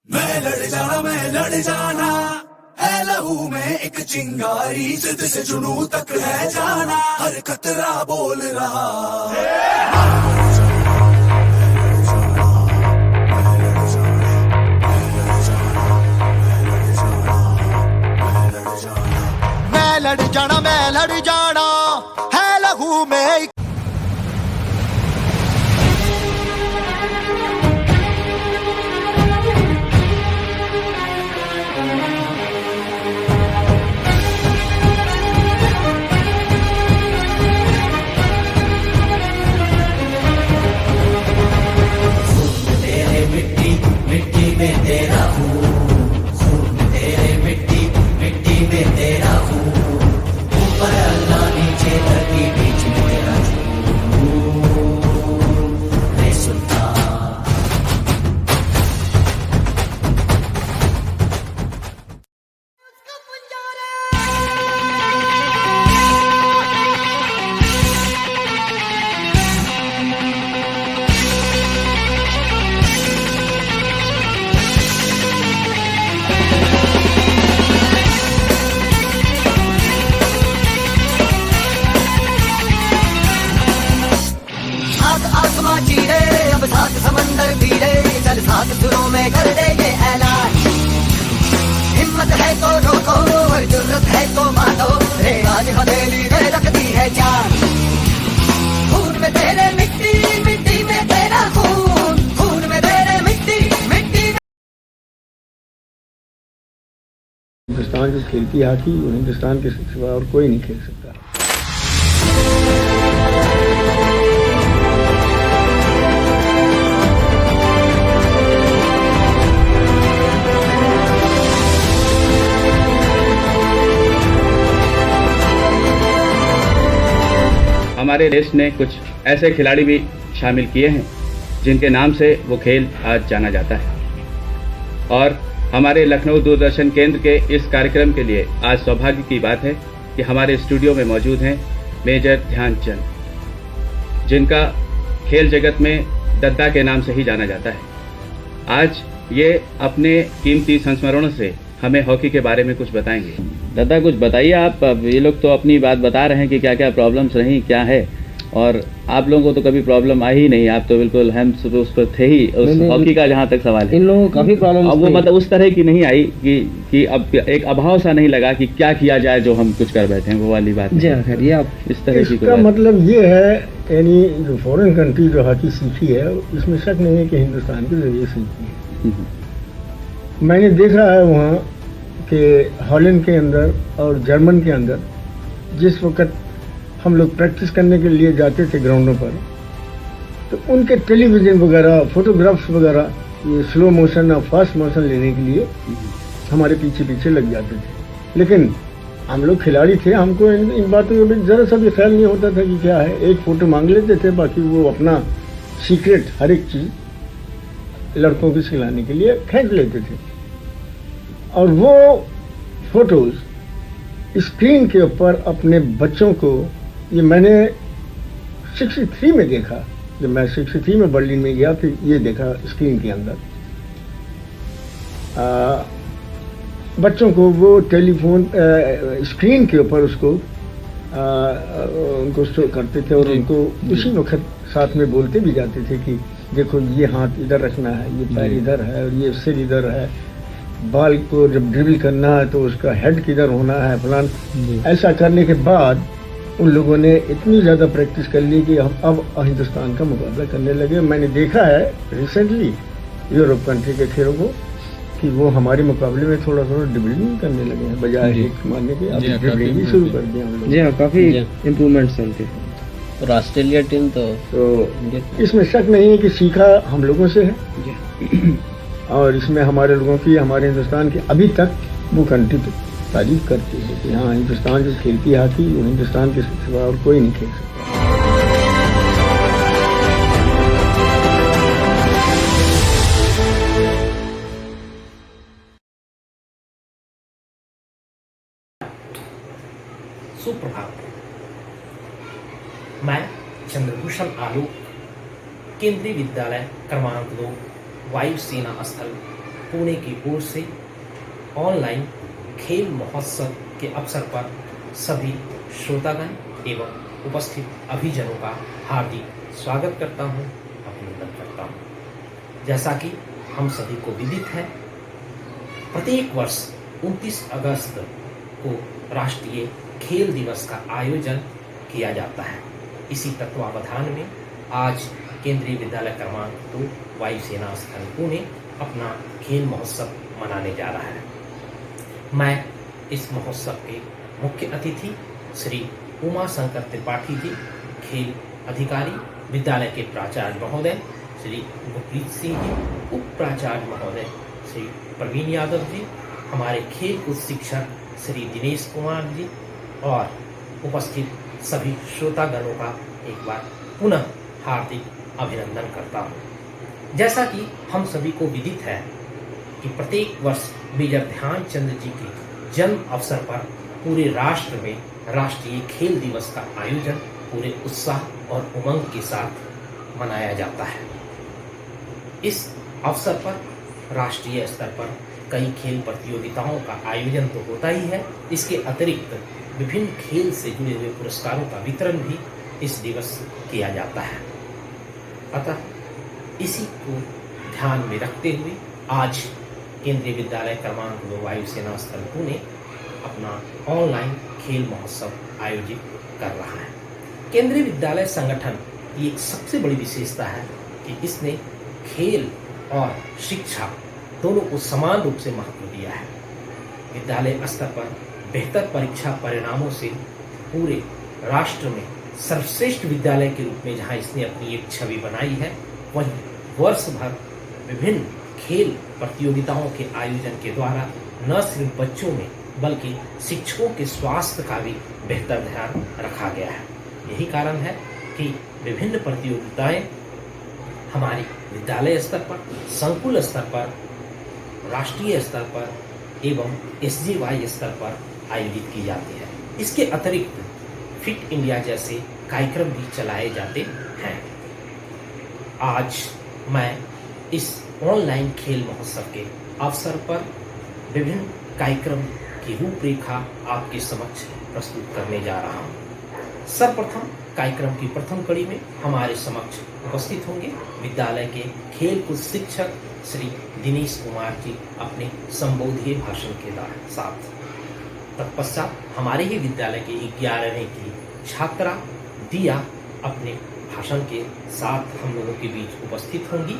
मैं लड़ जाना है लहू में एक चिंगारी, जिद से जुनू तक है जाना, हर कतरा बोल रहा मैं लड़ जाना है लहू में एक समंदर पीरे चल साथ सुरों में कर दे ये ऐलान, हिम्मत है तो रोको और जुर्रत है तो मानो, रे आज हथेली में रखती है जान, खून में तेरे मिट्टी मिट्टी में तेरा खून, खून में तेरे मिट्टी मिट्टी में। हिंदुस्तान जो खेलती हॉकी वो हिंदुस्तान के सिवा और कोई नहीं खेल सकता। हमारे देश ने कुछ ऐसे खिलाड़ी भी शामिल किए हैं जिनके नाम से वो खेल आज जाना जाता है, और हमारे लखनऊ दूरदर्शन केंद्र के इस कार्यक्रम के लिए आज सौभाग्य की बात है कि हमारे स्टूडियो में मौजूद हैं मेजर ध्यानचंद, जिनका खेल जगत में दद्दा के नाम से ही जाना जाता है। आज ये अपने कीमती संस्मरणों से हमें हॉकी के बारे में कुछ बताएंगे। दादा कुछ बताइए आप। ये लोग तो अपनी बात बता रहे हैं कि क्या क्या प्रॉब्लम्स रही, क्या है, और आप लोगों को तो कभी प्रॉब्लम आई ही नहीं, आप तो बिल्कुल हम उस पर थे ही। उस हॉकी का जहाँ तक सवाल है, इन लोगों को काफी प्रॉब्लम, अब वो मतलब उस तरह की नहीं आई कि अब एक अभाव सा नहीं लगा कि क्या किया जाए जो हम कुछ कर बैठे हैं, वो वाली बात जी हाँ। खैर, ये आप इस तरह की इसका मतलब ये है, यानी जो फॉरेन कंट्री जो हॉकी सीखी है इसमें शक नहीं है कि हिंदुस्तान के जरिए सीखी है। मैंने देखा है वहाँ कि हॉलैंड के अंदर और जर्मन के अंदर जिस वक्त हम लोग प्रैक्टिस करने के लिए जाते थे ग्राउंडों पर, तो उनके टेलीविज़न वगैरह, फोटोग्राफ्स वगैरह, ये स्लो मोशन और फास्ट मोशन लेने के लिए हमारे पीछे पीछे लग जाते थे। लेकिन हम लोग खिलाड़ी थे, हमको इन बातों में ज़रा सा भी ख्याल नहीं होता था कि क्या है। एक फ़ोटो मांग लेते थे, बाकी वो अपना सीक्रेट हर एक चीज़ लड़कों को सिलाने के लिए खींच लेते थे, और वो फोटोज़ स्क्रीन के ऊपर अपने बच्चों को, ये मैंने 63 में देखा, जब मैं 63 में बर्लिन में गया, फिर ये देखा स्क्रीन के अंदर बच्चों को वो टेलीफोन स्क्रीन के ऊपर उसको उनको शो करते थे, और उनको उसी वक्त साथ में बोलते भी जाते थे कि देखो ये हाथ इधर रखना है, ये पैर इधर है, और ये सिर इधर है, बॉल को जब ड्रिबल करना है तो उसका हेड किधर होना है, फलान। ऐसा करने के बाद उन लोगों ने इतनी ज़्यादा प्रैक्टिस कर ली कि हम अब हिंदुस्तान का मुकाबला करने लगे। मैंने देखा है रिसेंटली यूरोप कंट्री के खेलों को कि वो हमारे मुकाबले में थोड़ा थोड़ा ड्रिबलिंग करने लगे हैं, बजाय हिट मारने के अब ड्रिबलिंग भी शुरू कर दिया हम लोग। जी हाँ, काफ़ी इम्प्रूवमेंट्स हैं उनके। और ऑस्ट्रेलिया टीम तो इसमें शक नहीं है कि सीखा हम लोगों से है, और इसमें हमारे लोगों की, हमारे हिंदुस्तान की अभी तक वो कंट्री तो तारीफ करती है कि हाँ, हिंदुस्तान जो खेलती है हॉकी वो हिंदुस्तान के सिवा और कोई नहीं खेल सकता। सुप्रभात। मैं चंद्रभूषण आलोक, केंद्रीय विद्यालय क्रमांक 2, वायु सेना स्थल पुणे की ओर से ऑनलाइन खेल महोत्सव के अवसर पर सभी श्रोतागण एवं उपस्थित अभिजनों का हार्दिक स्वागत करता हूं, अभिनंदन करता हूं। जैसा कि हम सभी को विदित है, प्रत्येक वर्ष 29 अगस्त को राष्ट्रीय खेल दिवस का आयोजन किया जाता है। इसी तत्वावधान में आज केंद्रीय विद्यालय क्रमांक 2 वायुसेना स्थल पुणे अपना खेल महोत्सव मनाने जा रहा है। मैं इस महोत्सव के मुख्य अतिथि श्री उमा शंकर त्रिपाठी जी, खेल अधिकारी विद्यालय के प्राचार्य महोदय श्री गुरप्रीत सिंह जी, उप प्राचार्य महोदय श्री प्रवीण यादव जी, हमारे खेल कूद शिक्षक श्री दिनेश कुमार जी और उपस्थित सभी श्रोतागणों का एक बार पुनः हार्दिक अभिनंदन करता हूँ। जैसा कि हम सभी को विदित है कि प्रत्येक वर्ष मेजर ध्यानचंद जी के जन्म अवसर पर पूरे राष्ट्र में राष्ट्रीय खेल दिवस का आयोजन पूरे उत्साह और उमंग के साथ मनाया जाता है। इस अवसर पर राष्ट्रीय स्तर पर कई खेल प्रतियोगिताओं का आयोजन तो होता ही है, इसके अतिरिक्त विभिन्न खेल से जुड़े हुए पुरस्कारों का वितरण भी इस दिवस किया जाता है। अतः इसी को ध्यान में रखते हुए आज केंद्रीय विद्यालय क्रमांक 2 वायुसेना स्थल पुणे अपना ऑनलाइन खेल महोत्सव आयोजित कर रहा है। केंद्रीय विद्यालय संगठन की एक सबसे बड़ी विशेषता है कि इसने खेल और शिक्षा दोनों को समान रूप से महत्व दिया है। विद्यालय स्तर पर बेहतर परीक्षा परिणामों से पूरे राष्ट्र में सर्वश्रेष्ठ विद्यालय के रूप में जहां इसने अपनी एक छवि बनाई है, वहीं वर्ष भर विभिन्न खेल प्रतियोगिताओं के आयोजन के द्वारा न सिर्फ बच्चों में बल्कि शिक्षकों के स्वास्थ्य का भी बेहतर ध्यान रखा गया है। यही कारण है कि विभिन्न प्रतियोगिताएं हमारी विद्यालय स्तर पर, संकुल स्तर पर, राष्ट्रीय स्तर पर एवं SGY स्तर पर आयोजित की जाती है। इसके अतिरिक्त फिट इंडिया जैसे कार्यक्रम भी चलाए जाते हैं। आज मैं इस ऑनलाइन खेल महोत्सव के अवसर पर विभिन्न कार्यक्रम की रूपरेखा आपके समक्ष प्रस्तुत करने जा रहा हूँ। सर्वप्रथम कार्यक्रम की प्रथम कड़ी में हमारे समक्ष उपस्थित होंगे विद्यालय के खेल कूद शिक्षक श्री दिनेश कुमार जी अपने संबोधीय भाषण के साथ। तत्पश्चात हमारे ही विद्यालय के 11वीं की छात्रा दिया अपने भाषण के साथ हम लोगों के बीच उपस्थित होंगी।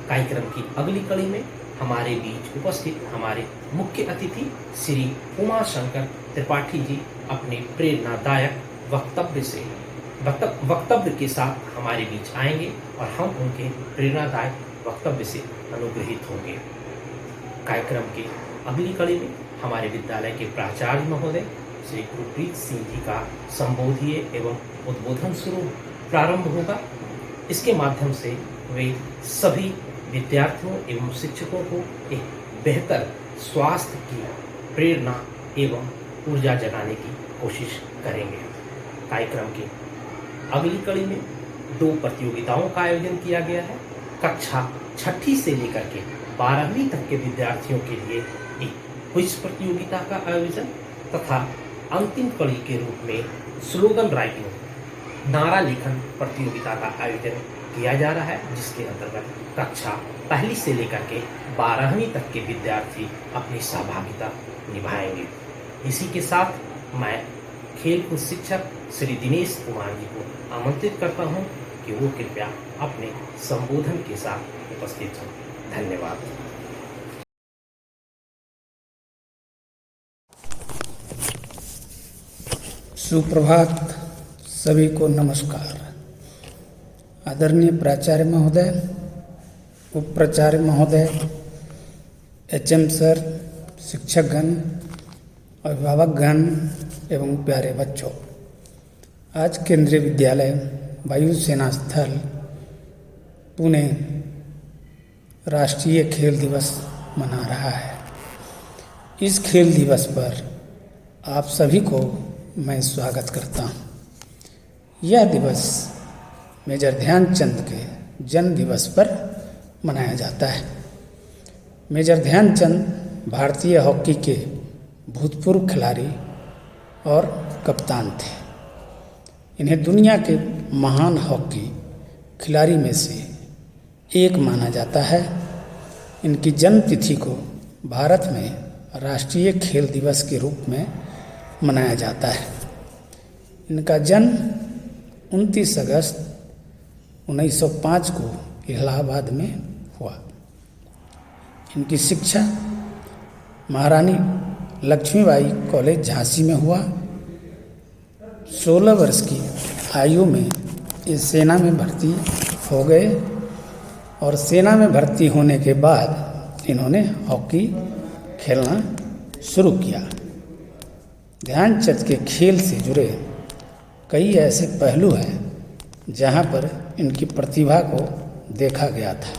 कार्यक्रम की अगली कड़ी में हमारे बीच उपस्थित हमारे मुख्य अतिथि श्री उमा शंकर त्रिपाठी जी अपने प्रेरणादायक वक्तव्य के साथ हमारे बीच आएंगे और हम उनके प्रेरणादायक वक्तव्य से अनुग्रहित होंगे। कार्यक्रम की अगली कड़ी में हमारे विद्यालय के प्राचार्य महोदय श्री गुरप्रीत सिंह जी का संबोधीय एवं उद्बोधन स्वरूप प्रारंभ होगा। इसके माध्यम से वे सभी विद्यार्थियों एवं शिक्षकों को एक बेहतर स्वास्थ्य की प्रेरणा एवं ऊर्जा जगाने की कोशिश करेंगे। कार्यक्रम की अगली कड़ी में 2 प्रतियोगिताओं का आयोजन किया गया है। कक्षा 6ठी से लेकर के 12वीं तक के विद्यार्थियों के लिए एक क्विज प्रतियोगिता का आयोजन तथा अंतिम कड़ी के रूप में स्लोगन राइटिंग नारा लेखन प्रतियोगिता का आयोजन किया जा रहा है, जिसके अंतर्गत कक्षा 1 से लेकर के 12वीं तक के विद्यार्थी अपनी सहभागिता निभाएंगे। इसी के साथ मैं खेल कूद शिक्षक श्री दिनेश कुमार जी को आमंत्रित करता हूं कि वो कृपया अपने संबोधन के साथ उपस्थित हों। धन्यवाद। सुप्रभात, सभी को नमस्कार। आदरणीय प्राचार्य महोदय, उप प्राचार्य महोदय, HM सर, शिक्षकगण, अभिभावकगण एवं प्यारे बच्चों, आज केंद्रीय विद्यालय वायुसेना स्थल पुणे राष्ट्रीय खेल दिवस मना रहा है। इस खेल दिवस पर आप सभी को मैं स्वागत करता हूँ। यह दिवस मेजर ध्यानचंद के जन्म दिवस पर मनाया जाता है। मेजर ध्यानचंद भारतीय हॉकी के भूतपूर्व खिलाड़ी और कप्तान थे। इन्हें दुनिया के महान हॉकी खिलाड़ी में से एक माना जाता है। इनकी जन्म तिथि को भारत में राष्ट्रीय खेल दिवस के रूप में मनाया जाता है। इनका जन्म 29 अगस्त 1905 को इलाहाबाद में हुआ। इनकी शिक्षा महारानी लक्ष्मीबाई कॉलेज झांसी में हुआ। 16 वर्ष की आयु में ये सेना में भर्ती हो गए और सेना में भर्ती होने के बाद इन्होंने हॉकी खेलना शुरू किया। ध्यानचंद के खेल से जुड़े कई ऐसे पहलू हैं जहां पर इनकी प्रतिभा को देखा गया था।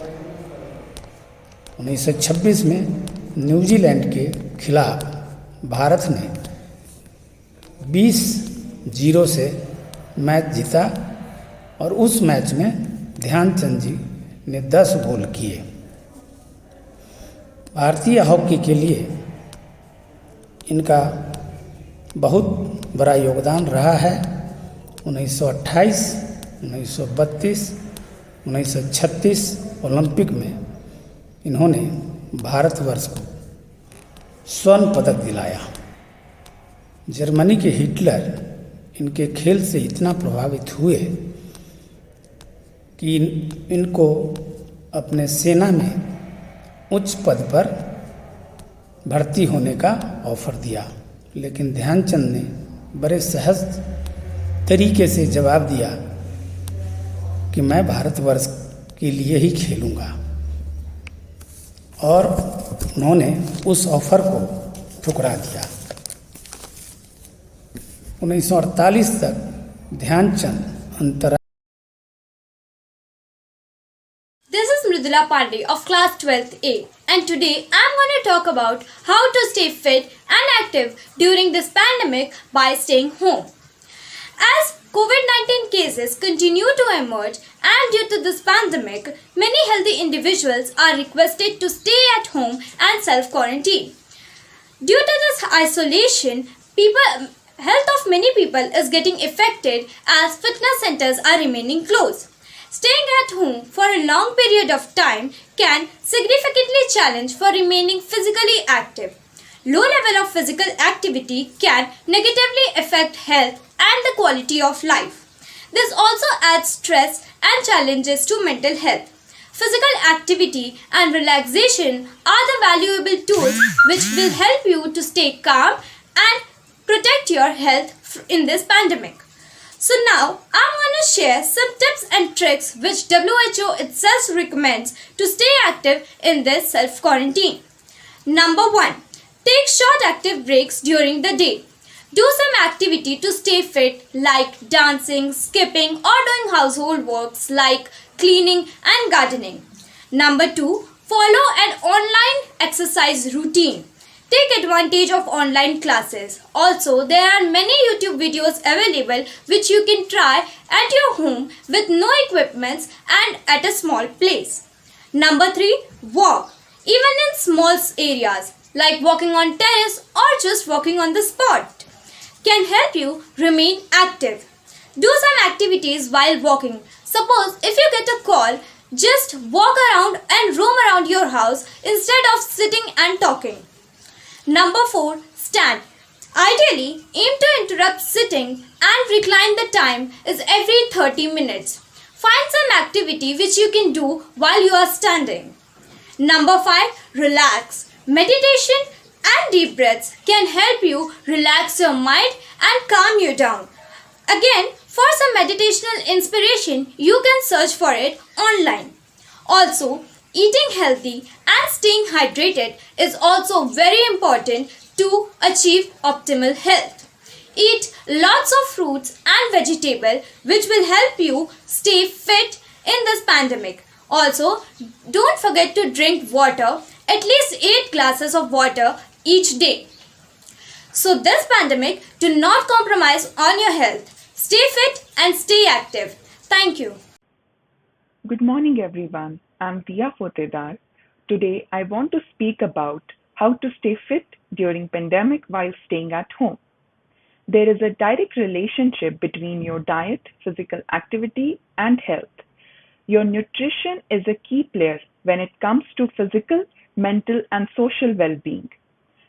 1926 में न्यूजीलैंड के खिलाफ भारत ने 20-0 से मैच जीता और उस मैच में ध्यानचंद जी ने 10 गोल किए। भारतीय हॉकी के लिए इनका बहुत बड़ा योगदान रहा है। 1928, 1932, 1936 ओलंपिक में इन्होंने भारतवर्ष को स्वर्ण पदक दिलाया। जर्मनी के हिटलर इनके खेल से इतना प्रभावित हुए कि इनको अपने सेना में उच्च पद पर भर्ती होने का ऑफर दिया, लेकिन ध्यानचंद ने बड़े सहज तरीके से जवाब दिया कि मैं भारतवर्ष के लिए ही खेलूँगा और उन्होंने उस ऑफर को ठुकरा दिया। 1948 तक ध्यानचंद अंतर्राष्ट्रीय। This is Mridula Pandey of class 12th A, and today I'm going to talk about how to stay fit and active during this pandemic by staying home. As COVID-19 cases continue to emerge and due to this pandemic, many healthy individuals are requested to stay at home and self-quarantine. Due to this isolation, health of many people is getting affected as fitness centers are remaining closed. Staying at home for a long period of time can significantly challenge for remaining physically active. Low level of physical activity can negatively affect health and the quality of life. This also adds stress and challenges to mental health. Physical activity and relaxation are the valuable tools which will help you to stay calm and protect your health in this pandemic. So now I'm going to share some tips and tricks which WHO itself recommends to stay active in this self-quarantine. Number 1. Take short active breaks during the day. Do some activity to stay fit like dancing, skipping or doing household works like cleaning and gardening. Number 2. Follow an online exercise routine. Take advantage of online classes. Also, there are many YouTube videos available which you can try at your home with no equipments and at a small place. Number 3. Walk. Even in small areas like walking on terrace or just walking on the spot can help you remain active. Do some activities while walking. Suppose if you get a call, just walk around and roam around your house instead of sitting and talking. Number 4. Stand. Ideally, aim to interrupt sitting and recline the time is every 30 minutes. Find some activity which you can do while you are standing. Number 5. Relax. Meditation and deep breaths can help you relax your mind and calm you down. Again, for some meditational inspiration, you can search for it online. Also, eating healthy and staying hydrated is also very important to achieve optimal health. Eat lots of fruits and vegetables which will help you stay fit in this pandemic. Also, don't forget to drink water, at least 8 glasses of water each day. So this pandemic, do not compromise on your health. Stay fit and stay active. Thank you. Good morning, everyone. I'm Tia Fotedar. Today, I want to speak about how to stay fit during pandemic while staying at home. There is a direct relationship between your diet, physical activity, and health. Your nutrition is a key player when it comes to physical, mental, and social well-being,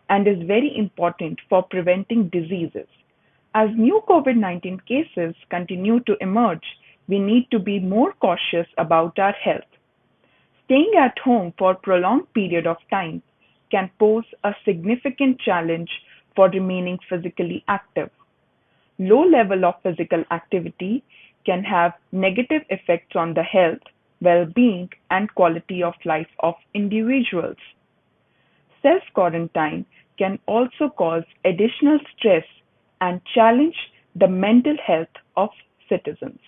and is very important for preventing diseases. As new COVID-19 cases continue to emerge, we need to be more cautious about our health. Staying at home for a prolonged period of time can pose a significant challenge for remaining physically active. Low level of physical activity can have negative effects on the health, well-being, and quality of life of individuals. Self-quarantine can also cause additional stress and challenge the mental health of citizens.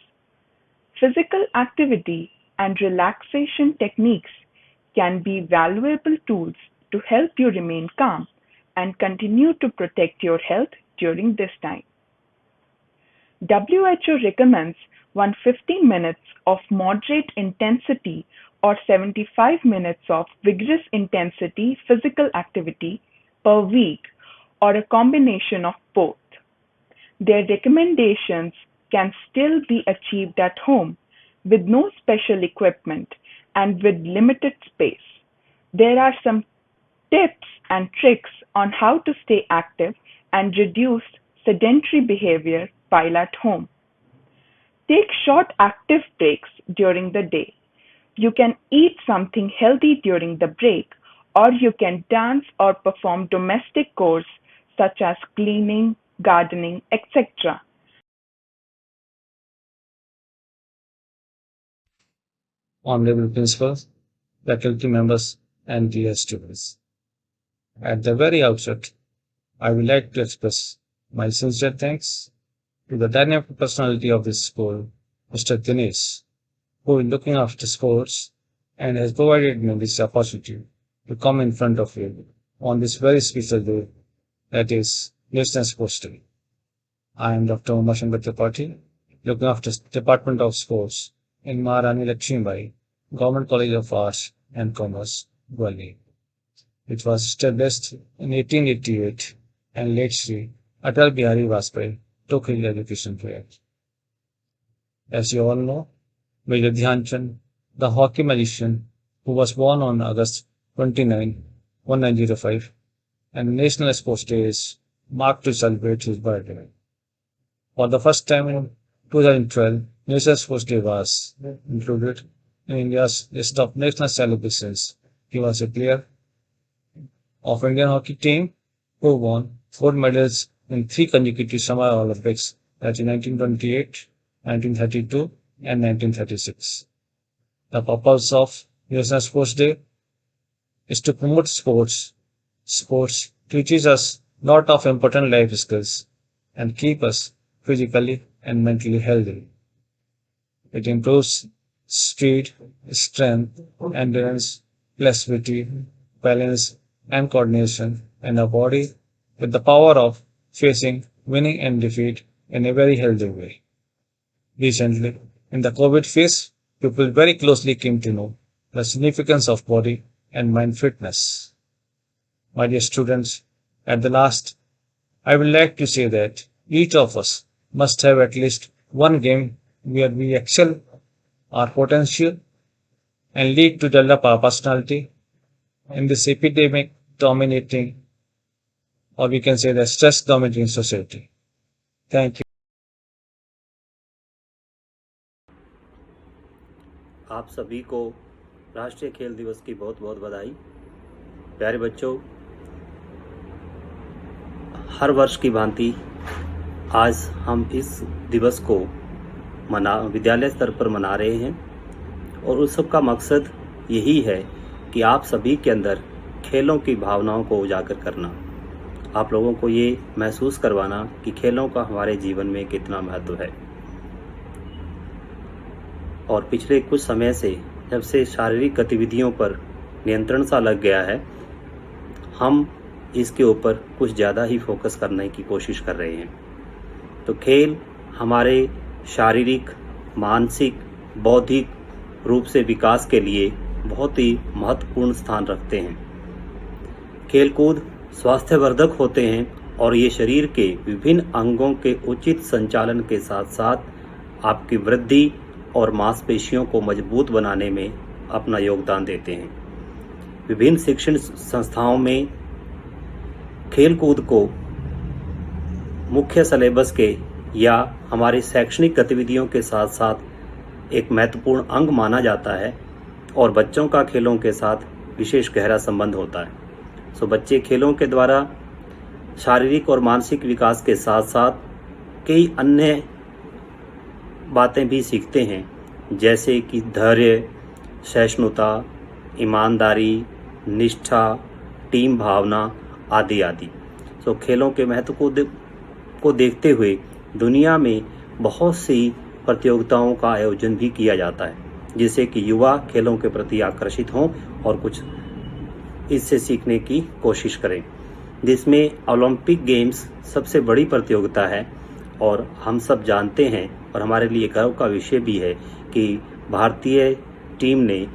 Physical activity and relaxation techniques can be valuable tools to help you remain calm and continue to protect your health during this time. WHO recommends 150 minutes of moderate intensity or 75 minutes of vigorous intensity physical activity per week, or a combination of both. Their recommendations can still be achieved at home with no special equipment and with limited space. There are some tips and tricks on how to stay active and reduce sedentary behavior while at home. Take short active breaks during the day. You can eat something healthy during the break, or you can dance or perform domestic chores such as cleaning, gardening, etc. Honorable principals, faculty members, and dear students. At the very outset, I would like to express my sincere thanks to the dynamic personality of this school, Mr. Dinesh, who is looking after sports and has provided me this opportunity to come in front of you on this very special day, that is National Sports Day. I am Dr. Uma Shankar Tripathi, looking after Department of Sports in Maharani Lakshmibai, Government College of Arts and Commerce, Gwalior. It was established in 1888 and late Sri Atal Bihari Vajpayee took his education here. As you all know, Major Dhyan Chand, the hockey magician who was born on August 29, 1905, and National Sports Day is marked to celebrate his birthday. For the first time in 2012, National Sports Day was included in India's list of national celebrations. He was a player of Indian hockey team who won 4 medals in 3 consecutive Summer Olympics, that in 1928, 1932, and 1936. The purpose of National Sports Day is to promote sports. Sports teaches us lot of important life skills and keep us physically and mentally healthy. It improves speed, strength, endurance, flexibility, balance, and coordination in a body with the power of facing winning and defeat in a very healthy way. Recently, in the COVID phase, people very closely came to know the significance of body and mind fitness. My dear students, at the last, I would like to say that each of us must have at least one game where we excel our potential and lead to develop our personality in this epidemic dominating, or we can say the stress dominating society. Thank you. आप सभी को राष्ट्रीय खेल दिवस की बहुत बहुत बधाई। प्यारे बच्चों, हर वर्ष की भांति आज हम इस दिवस को विद्यालय स्तर पर मना रहे हैं और उस सब का मकसद यही है कि आप सभी के अंदर खेलों की भावनाओं को उजागर करना, आप लोगों को ये महसूस करवाना कि खेलों का हमारे जीवन में कितना महत्व है। और पिछले कुछ समय से जब से शारीरिक गतिविधियों पर नियंत्रण सा लग गया है, हम इसके ऊपर कुछ ज़्यादा ही फोकस करने की कोशिश कर रहे हैं। तो खेल हमारे शारीरिक, मानसिक, बौद्धिक रूप से विकास के लिए बहुत ही महत्वपूर्ण स्थान रखते हैं। खेलकूद स्वास्थ्यवर्धक होते हैं और ये शरीर के विभिन्न अंगों के उचित संचालन के साथ साथ आपकी वृद्धि और मांसपेशियों को मजबूत बनाने में अपना योगदान देते हैं। विभिन्न शिक्षण संस्थाओं में खेलकूद को मुख्य सिलेबस के या हमारी शैक्षणिक गतिविधियों के साथ साथ एक महत्वपूर्ण अंग माना जाता है और बच्चों का खेलों के साथ विशेष गहरा संबंध होता है। सो बच्चे खेलों के द्वारा शारीरिक और मानसिक विकास के साथ साथ कई अन्य बातें भी सीखते हैं, जैसे कि धैर्य, सहिष्णुता, ईमानदारी, निष्ठा, टीम भावना आदि आदि। सो खेलों के महत्व को देखते हुए दुनिया में बहुत सी प्रतियोगिताओं का आयोजन भी किया जाता है, जिससे कि युवा खेलों के प्रति आकर्षित हों और कुछ इससे सीखने की कोशिश करें, जिसमें ओलंपिक गेम्स सबसे बड़ी प्रतियोगिता है। और हम सब जानते हैं और हमारे लिए गर्व का विषय भी है कि भारतीय टीम ने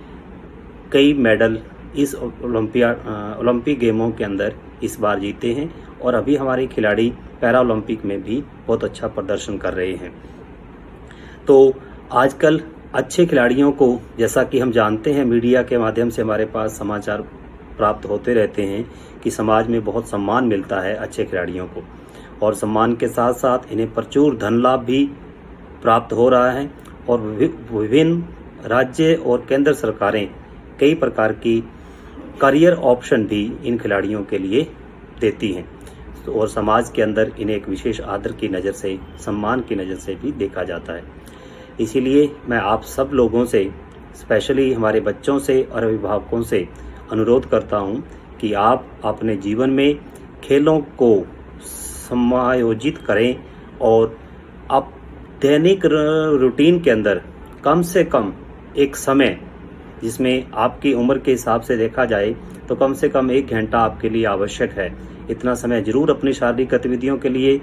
कई मेडल इस ओलंपिक गेमों के अंदर इस बार जीते हैं और अभी हमारे खिलाड़ी पैरा ओलंपिक में भी बहुत अच्छा प्रदर्शन कर रहे हैं। तो आजकल अच्छे खिलाड़ियों को, जैसा कि हम जानते हैं मीडिया के माध्यम से हमारे पास समाचार प्राप्त होते रहते हैं कि समाज में बहुत सम्मान मिलता है अच्छे खिलाड़ियों को, और सम्मान के साथ साथ इन्हें प्रचुर धन लाभ भी प्राप्त हो रहा है। और विभिन्न राज्य और केंद्र सरकारें कई प्रकार की करियर ऑप्शन भी इन खिलाड़ियों के लिए देती हैं और समाज के अंदर इन्हें एक विशेष आदर की नज़र से, सम्मान की नज़र से भी देखा जाता है। इसीलिए मैं आप सब लोगों से, स्पेशली हमारे बच्चों से और अभिभावकों से अनुरोध करता हूं कि आप अपने जीवन में खेलों को समायोजित करें और आप दैनिक रूटीन के अंदर कम से कम एक समय, जिसमें आपकी उम्र के हिसाब से देखा जाए तो कम से कम 1 घंटा आपके लिए आवश्यक है। इतना समय जरूर अपनी शारीरिक गतिविधियों के लिए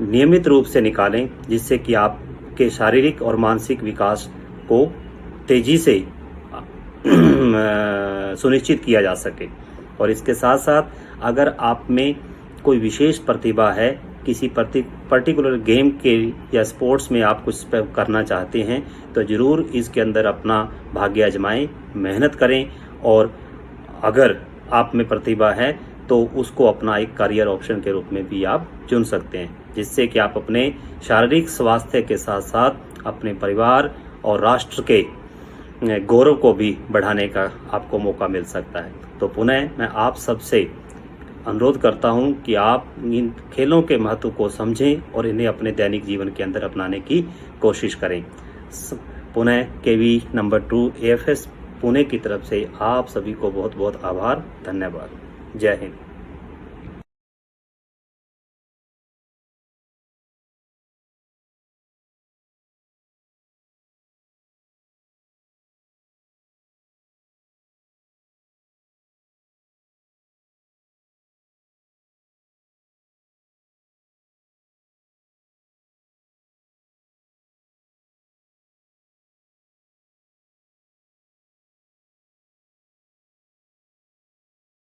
नियमित रूप से निकालें, जिससे कि आपके शारीरिक और मानसिक विकास को तेजी से सुनिश्चित किया जा सके। और इसके साथ साथ अगर आप में कोई विशेष प्रतिभा है, किसी पर्टिकुलर गेम के या स्पोर्ट्स में आप कुछ करना चाहते हैं, तो ज़रूर इसके अंदर अपना भाग्य आजमाएं, मेहनत करें और अगर आप में प्रतिभा है तो उसको अपना एक करियर ऑप्शन के रूप में भी आप चुन सकते हैं, जिससे कि आप अपने शारीरिक स्वास्थ्य के साथ साथ अपने परिवार और राष्ट्र के गौरव को भी बढ़ाने का आपको मौका मिल सकता है। तो पुनः मैं आप सबसे अनुरोध करता हूं कि आप इन खेलों के महत्व को समझें और इन्हें अपने दैनिक जीवन के अंदर अपनाने की कोशिश करें। पुनः केवी नंबर 2 AFS पुणे की तरफ से आप सभी को बहुत बहुत आभार, धन्यवाद। जय हिंद।